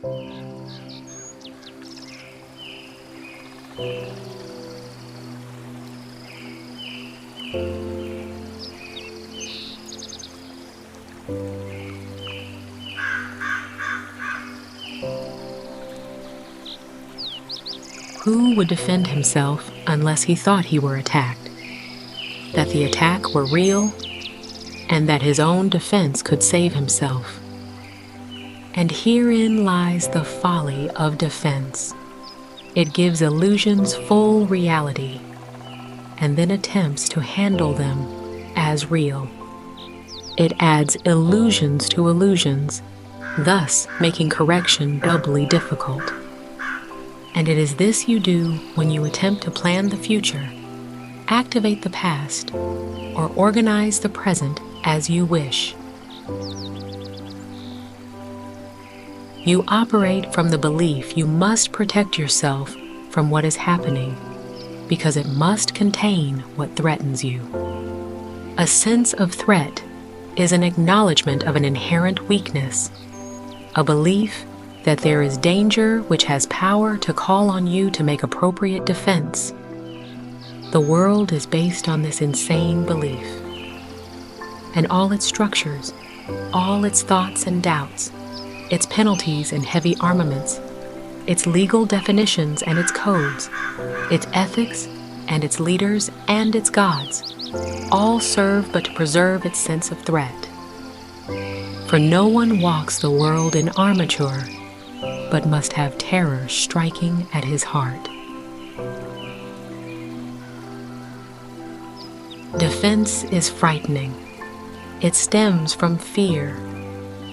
Who would defend himself unless he thought he were attacked, that the attack were real, and that his own defense could save himself? And herein lies the folly of defense. It gives illusions full reality, and then attempts to handle them as real. It adds illusions to illusions, thus making correction doubly difficult. And it is this you do when you attempt to plan the future, activate the past, or organize the present as you wish. You operate from the belief you must protect yourself from what is happening, because it must contain what threatens you. A sense of threat is an acknowledgement of an inherent weakness, a belief that there is danger which has power to call on you to make appropriate defense. The world is based on this insane belief, and all its structures, all its thoughts and doubts, its penalties and heavy armaments, its legal definitions and its codes, its ethics and its leaders and its gods, all serve but to preserve its sense of threat. For no one walks the world in armature, but must have terror striking at his heart. Defense is frightening. It stems from fear,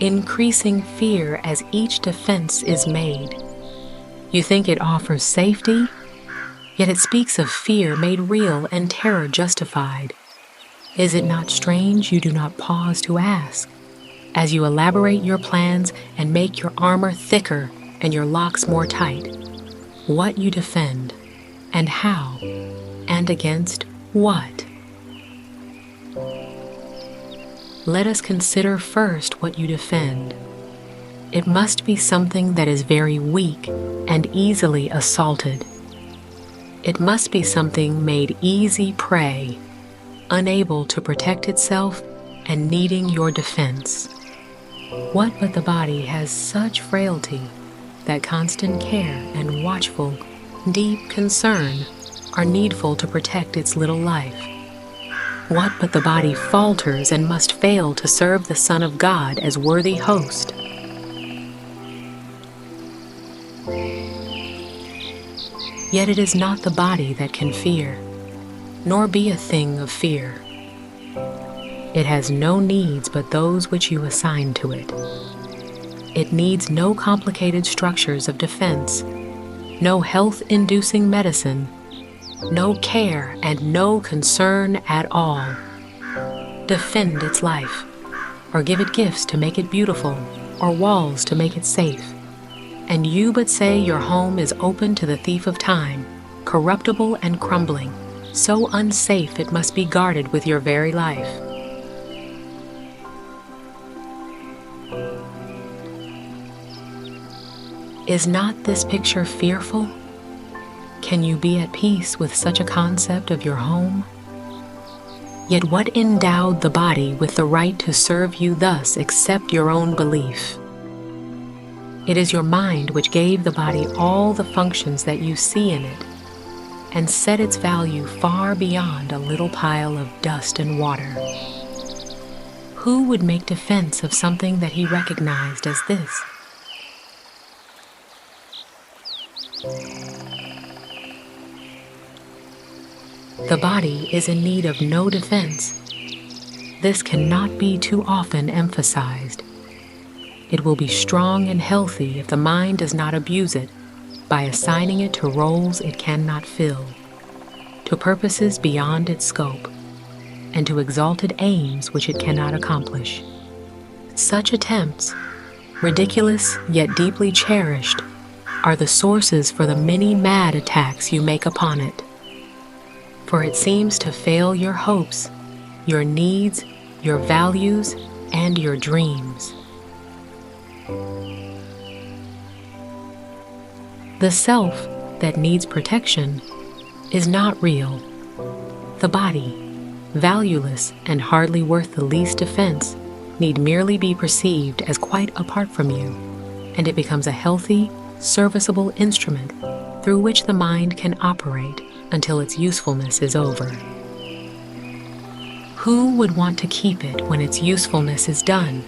increasing fear as each defense is made. You think it offers safety, yet it speaks of fear made real and terror justified. Is it not strange you do not pause to ask, as you elaborate your plans and make your armor thicker and your locks more tight, what you defend, and how, and against what? Let us consider first what you defend. It must be something that is very weak and easily assaulted. It must be something made easy prey, unable to protect itself and needing your defense. What but the body has such frailty that constant care and watchful, deep concern are needful to protect its little life? What but the body falters and must fail to serve the Son of God as worthy host? Yet it is not the body that can fear, nor be a thing of fear. It has no needs but those which you assign to it. It needs no complicated structures of defense, no health-inducing medicine, no care and no concern at all. Defend its life, or give it gifts to make it beautiful, or walls to make it safe. And you but say your home is open to the thief of time, corruptible and crumbling, so unsafe it must be guarded with your very life. Is not this picture fearful? Can you be at peace with such a concept of your home? Yet what endowed the body with the right to serve you thus except your own belief? It is your mind which gave the body all the functions that you see in it, and set its value far beyond a little pile of dust and water. Who would make defense of something that he recognized as this? The body is in need of no defense. This cannot be too often emphasized. It will be strong and healthy if the mind does not abuse it by assigning it to roles it cannot fill, to purposes beyond its scope, and to exalted aims which it cannot accomplish. Such attempts, ridiculous yet deeply cherished, are the sources for the many mad attacks you make upon it. For it seems to fail your hopes, your needs, your values, and your dreams. The self that needs protection is not real. The body, valueless and hardly worth the least defense, need merely be perceived as quite apart from you, and it becomes a healthy, serviceable instrument through which the mind can operate until its usefulness is over. Who would want to keep it when its usefulness is done?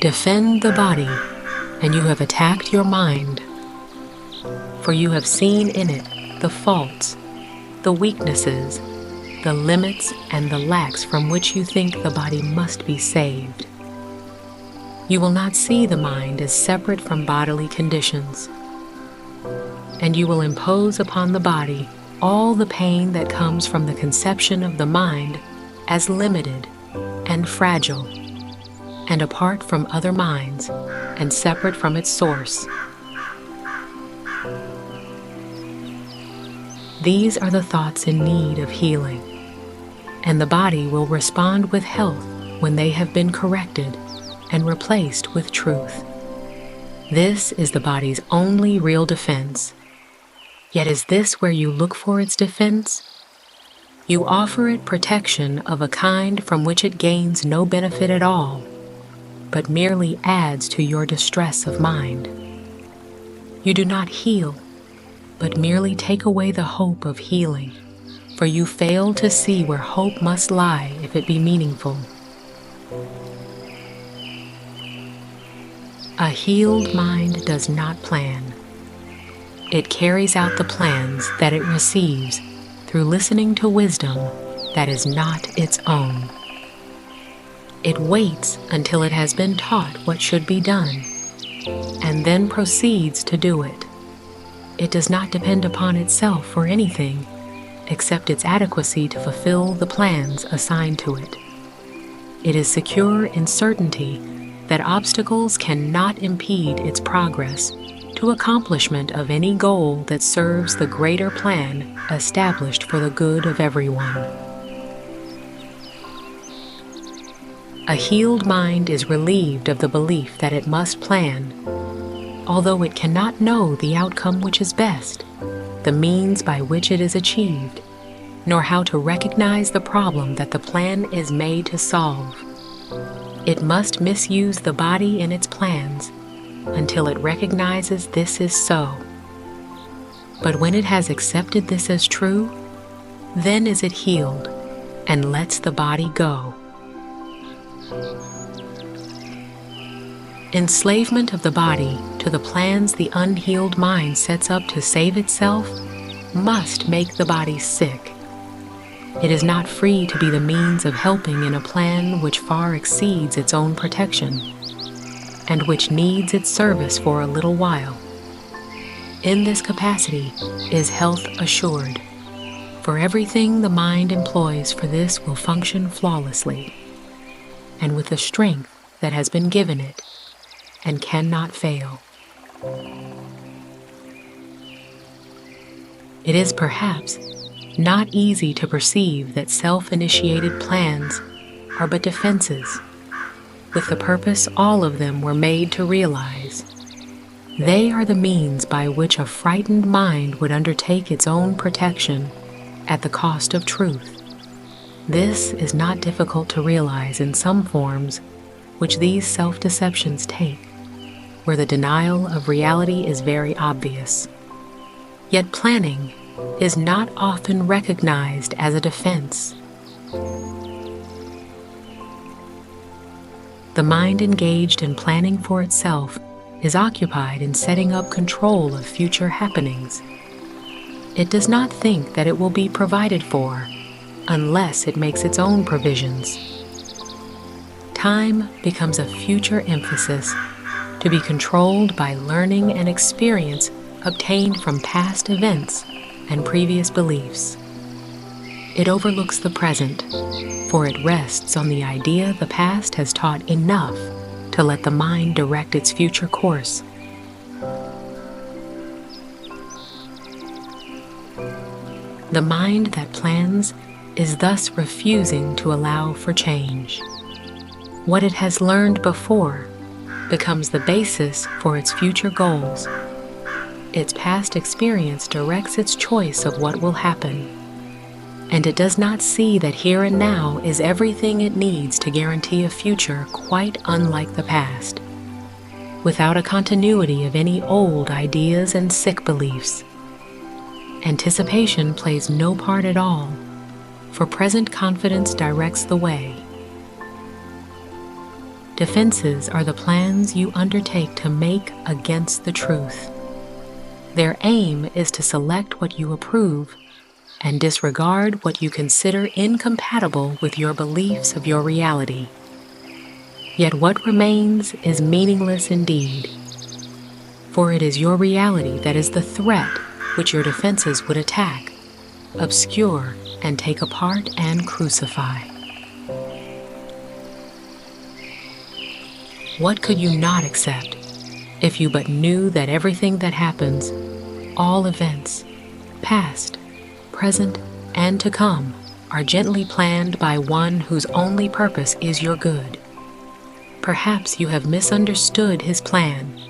Defend the body, and you have attacked your mind, for you have seen in it the faults, the weaknesses, the limits, and the lacks from which you think the body must be saved. You will not see the mind as separate from bodily conditions, and you will impose upon the body all the pain that comes from the conception of the mind as limited and fragile, and apart from other minds, and separate from its source. These are the thoughts in need of healing, and the body will respond with health when they have been corrected and replaced with truth. This is the body's only real defense. Yet is this where you look for its defense? You offer it protection of a kind from which it gains no benefit at all, but merely adds to your distress of mind. You do not heal, but merely take away the hope of healing, for you fail to see where hope must lie if it be meaningful. A healed mind does not plan. It carries out the plans that it receives through listening to wisdom that is not its own. It waits until it has been taught what should be done, and then proceeds to do it. It does not depend upon itself for anything except its adequacy to fulfill the plans assigned to it. It is secure in certainty that obstacles cannot impede its progress to accomplishment of any goal that serves the greater plan established for the good of everyone. A healed mind is relieved of the belief that it must plan, although it cannot know the outcome which is best, the means by which it is achieved, nor how to recognize the problem that the plan is made to solve. It must misuse the body in its plans until it recognizes this is so. But when it has accepted this as true, then is it healed and lets the body go. Enslavement of the body to the plans the unhealed mind sets up to save itself must make the body sick. It is not free to be the means of helping in a plan which far exceeds its own protection, and which needs its service for a little while. In this capacity is health assured, for everything the mind employs for this will function flawlessly, and with the strength that has been given it, and cannot fail. It is perhaps not easy to perceive that self-initiated plans are but defenses, with the purpose all of them were made to realize. They are the means by which a frightened mind would undertake its own protection at the cost of truth. This is not difficult to realize in some forms which these self-deceptions take, where the denial of reality is very obvious. Yet planning is not often recognized as a defense. The mind engaged in planning for itself is occupied in setting up control of future happenings. It does not think that it will be provided for unless it makes its own provisions. Time becomes a future emphasis to be controlled by learning and experience obtained from past events and previous beliefs. It overlooks the present, for it rests on the idea the past has taught enough to let the mind direct its future course. The mind that plans is thus refusing to allow for change. What it has learned before becomes the basis for its future goals. Its past experience directs its choice of what will happen, and it does not see that here and now is everything it needs to guarantee a future quite unlike the past, without a continuity of any old ideas and sick beliefs. Anticipation plays no part at all, for present confidence directs the way. Defenses are the plans you undertake to make against the truth. Their aim is to select what you approve and disregard what you consider incompatible with your beliefs of your reality. Yet what remains is meaningless indeed, for it is your reality that is the threat which your defenses would attack, obscure, and take apart and crucify. What could you not accept if you but knew that everything that happens, all events, past, present, and to come, are gently planned by one whose only purpose is your good? Perhaps you have misunderstood his plan,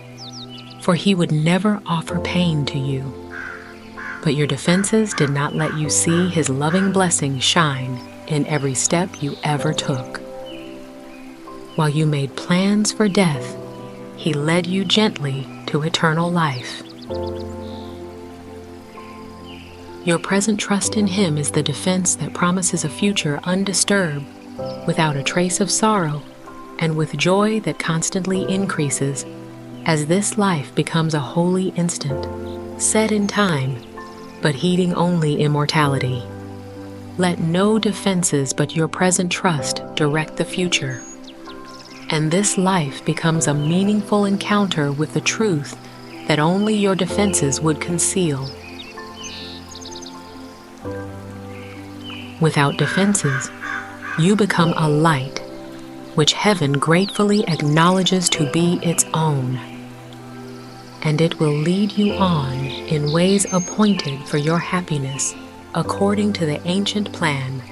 for he would never offer pain to you. But your defenses did not let you see his loving blessing shine in every step you ever took. While you made plans for death, he led you gently to eternal life. Your present trust in him is the defense that promises a future undisturbed, without a trace of sorrow, and with joy that constantly increases, as this life becomes a holy instant, set in time, but heeding only immortality. Let no defenses but your present trust direct the future, and this life becomes a meaningful encounter with the truth that only your defenses would conceal. Without defenses, you become a light, which heaven gratefully acknowledges to be its own, and it will lead you on in ways appointed for your happiness according to the ancient plan,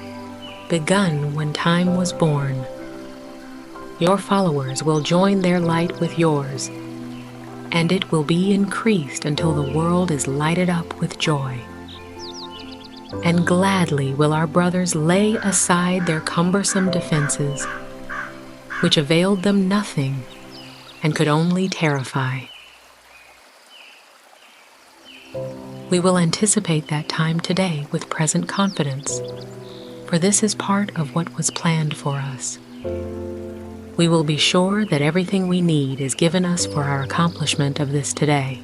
begun when time was born. Your followers will join their light with yours, and it will be increased until the world is lighted up with joy. And gladly will our brothers lay aside their cumbersome defenses, which availed them nothing and could only terrify. We will anticipate that time today with present confidence, for this is part of what was planned for us. We will be sure that everything we need is given us for our accomplishment of this today.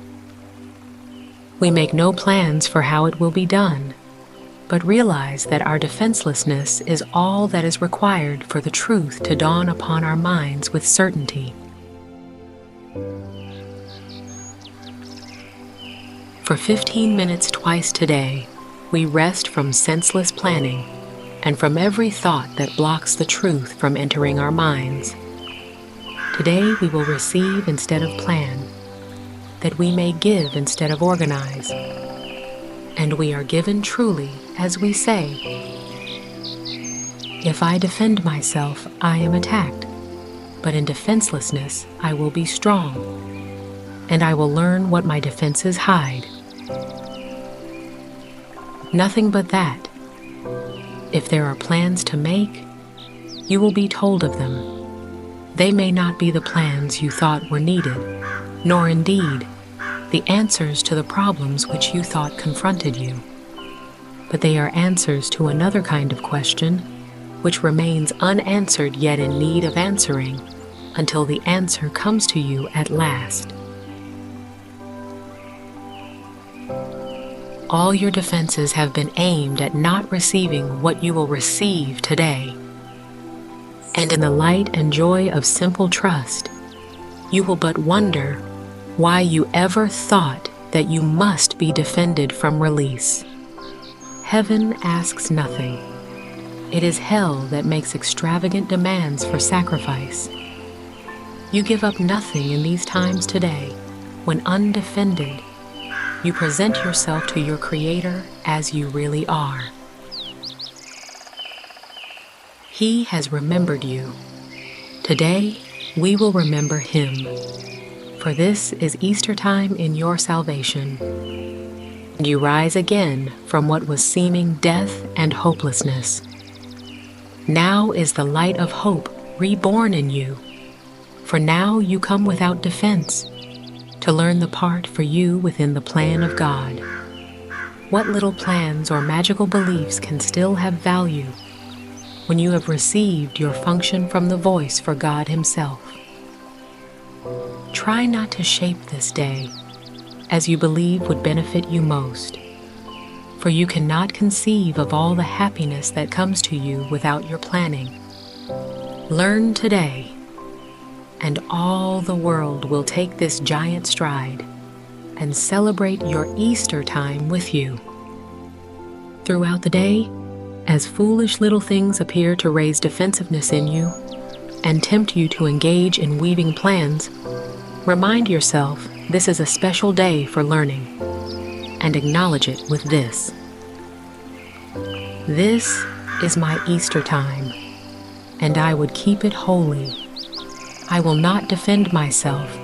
We make no plans for how it will be done, but realize that our defenselessness is all that is required for the truth to dawn upon our minds with certainty. For 15 minutes twice today, we rest from senseless planning and from every thought that blocks the truth from entering our minds. Today we will receive instead of plan, that we may give instead of organize. And we are given truly, as we say, if I defend myself, I am attacked, but in defenselessness I will be strong, and I will learn what my defenses hide. Nothing but that. If there are plans to make, you will be told of them. They may not be the plans you thought were needed, nor indeed the answers to the problems which you thought confronted you, but they are answers to another kind of question which remains unanswered yet in need of answering until the answer comes to you at last. All your defenses have been aimed at not receiving what you will receive today, and in the light and joy of simple trust, you will but wonder why you ever thought that you must be defended from release. Heaven asks nothing. It is hell that makes extravagant demands for sacrifice. You give up nothing in these times today, when undefended, you present yourself to your Creator as you really are. He has remembered you. Today, we will remember Him. For this is Easter time in your salvation. You rise again from what was seeming death and hopelessness. Now is the light of hope reborn in you. For now you come without defense, to learn the part for you within the plan of God. What little plans or magical beliefs can still have value when you have received your function from the voice for God Himself? Try not to shape this day as you believe would benefit you most, for you cannot conceive of all the happiness that comes to you without your planning. Learn today, and all the world will take this giant stride and celebrate your Easter time with you. Throughout the day, as foolish little things appear to raise defensiveness in you and tempt you to engage in weaving plans, remind yourself this is a special day for learning, and acknowledge it with this. This is my Easter time, and I would keep it holy. I will not defend myself,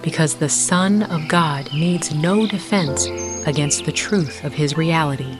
because the Son of God needs no defense against the truth of His reality.